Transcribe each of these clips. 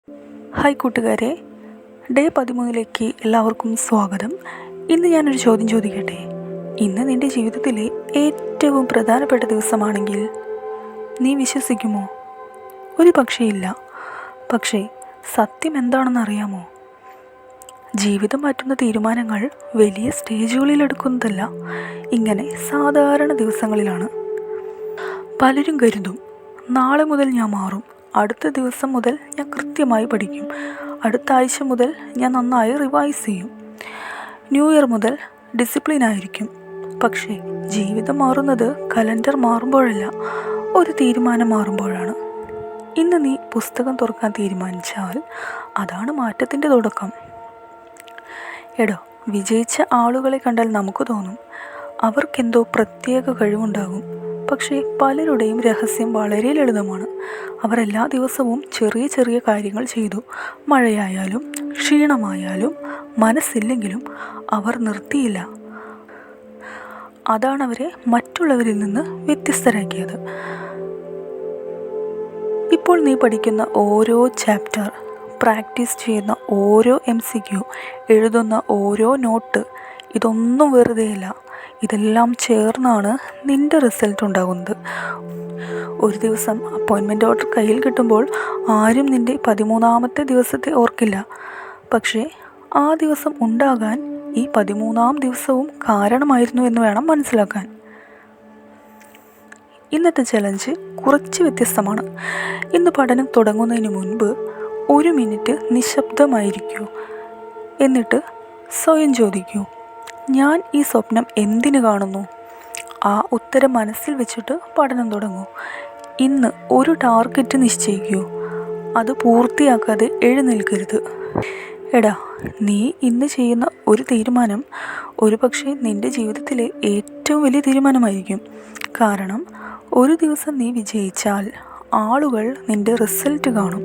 Hi കൂട്ടുകാരെ, day 13 എല്ലാവർക്കും സ്വാഗതം. ഇന്ന് ഞാനൊരു ചോദ്യം ചോദിക്കട്ടെ. ഇന്ന് നിൻ്റെ ജീവിതത്തിലെ ഏറ്റവും പ്രധാനപ്പെട്ട ദിവസമാണെങ്കിൽ നീ വിശ്വസിക്കുമോ? ഒരു പക്ഷേ ഇല്ല. പക്ഷേ സത്യം എന്താണെന്ന് അറിയാമോ? ജീവിതം മാറ്റുന്ന തീരുമാനങ്ങൾ വലിയ സ്റ്റേജുകളിൽ എടുക്കുന്നതല്ല, ഇങ്ങനെ സാധാരണ ദിവസങ്ങളിലാണ്. പലരും കരുതും, നാളെ മുതൽ ഞാൻ മാറും, അടുത്ത ദിവസം മുതൽ ഞാൻ കൃത്യമായി പഠിക്കും, അടുത്ത ആഴ്ച മുതൽ ഞാൻ നന്നായി റിവൈസ് ചെയ്യും, ന്യൂ ഇയർ മുതൽ ഡിസിപ്ലിൻ ആയിരിക്കും. പക്ഷേ ജീവിതം മാറുന്നത് കലണ്ടർ മാറുമ്പോഴല്ല, ഒരു തീരുമാനം മാറുമ്പോഴാണ്. ഇന്ന് നീ പുസ്തകം തുറക്കാൻ തീരുമാനിച്ചാൽ അതാണ് മാറ്റത്തിൻ്റെ തുടക്കം. എടോ, വിജയിച്ച ആളുകളെ കണ്ടാൽ നമുക്ക് തോന്നും അവർക്കെന്തോ പ്രത്യേക കഴിവുണ്ടാകും. പക്ഷേ പലരുടെയും രഹസ്യം വളരെ ലളിതമാണ്. അവർ എല്ലാ ദിവസവും ചെറിയ ചെറിയ കാര്യങ്ങൾ ചെയ്തു. മഴയായാലും ക്ഷീണമായാലും മനസ്സില്ലെങ്കിലും അവർ നിർത്തിയില്ല. അതാണ് അവരെ മറ്റുള്ളവരിൽ നിന്ന് വ്യത്യസ്തരാക്കിയത്. ഇപ്പോൾ നീ പഠിക്കുന്ന ഓരോ ചാപ്റ്റർ, പ്രാക്ടീസ് ചെയ്യുന്ന ഓരോ MCQ, എഴുതുന്ന ഓരോ നോട്ട്, ഇതൊന്നും വെറുതെയല്ല. ഇതെല്ലാം ചേർന്നാണ് നിൻ്റെ റിസൾട്ട് ഉണ്ടാകുന്നത്. ഒരു ദിവസം അപ്പോയിൻമെൻ്റ് ഓർഡർ കയ്യിൽ കിട്ടുമ്പോൾ ആരും നിൻ്റെ 13ാമത്തെ ദിവസത്തെ ഓർക്കില്ല. പക്ഷേ ആ ദിവസം ഉണ്ടാകാൻ ഈ 13ാം ദിവസവും കാരണമായിരുന്നു എന്ന് വേണം മനസ്സിലാക്കാൻ. ഇന്നത്തെ ചലഞ്ച് കുറച്ച് വ്യത്യസ്തമാണ്. ഇന്ന് പഠനം തുടങ്ങുന്നതിന് മുൻപ് 1 മിനിറ്റ് നിശബ്ദമായിരിക്കൂ. എന്നിട്ട് സ്വയം ചോദിക്കൂ, ഞാൻ ഈ സ്വപ്നം എന്തിനു കാണുന്നു? ആ ഉത്തരം മനസ്സിൽ വെച്ചിട്ട് പഠനം തുടങ്ങൂ. ഇന്ന് ഒരു ടാർഗറ്റ് നിശ്ചയിക്കൂ. അത് പൂർത്തിയാക്കാതെ എഴുന്നേൽക്കരുത്. എടാ, നീ ഇന്ന് ചെയ്യുന്ന ഒരു തീരുമാനം ഒരുപക്ഷെ നിൻ്റെ ജീവിതത്തിലെ ഏറ്റവും വലിയ തീരുമാനമായിരിക്കും. കാരണം ഒരു ദിവസം നീ വിജയിച്ചാൽ ആളുകൾ നിൻ്റെ റിസൾട്ട് കാണും.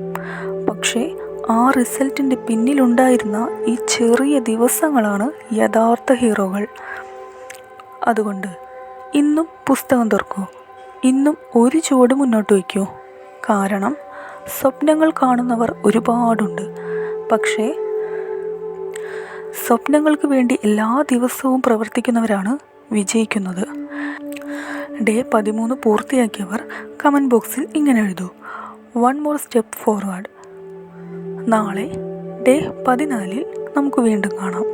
പക്ഷേ ആ റിസൾട്ടിൻ്റെ പിന്നിലുണ്ടായിരുന്ന ഈ ചെറിയ ദിവസങ്ങളാണ് യഥാർത്ഥ ഹീറോകൾ. അതുകൊണ്ട് ഇന്നും പുസ്തകം തുറക്കൂ. ഇന്നും ഒരു ചുവട് മുന്നോട്ട് വയ്ക്കൂ. കാരണം സ്വപ്നങ്ങൾ കാണുന്നവർ ഒരുപാടുണ്ട്. പക്ഷേ സ്വപ്നങ്ങൾക്ക് വേണ്ടി എല്ലാ ദിവസവും പ്രവർത്തിക്കുന്നവരാണ് വിജയിക്കുന്നത്. ഡേ 13 പൂർത്തിയാക്കിയവർ കമൻറ്റ് ബോക്സിൽ ഇങ്ങനെ എഴുതൂ: 1 more step forward. നാളെ ഡേ 14 നമുക്ക് വീണ്ടും കാണാം.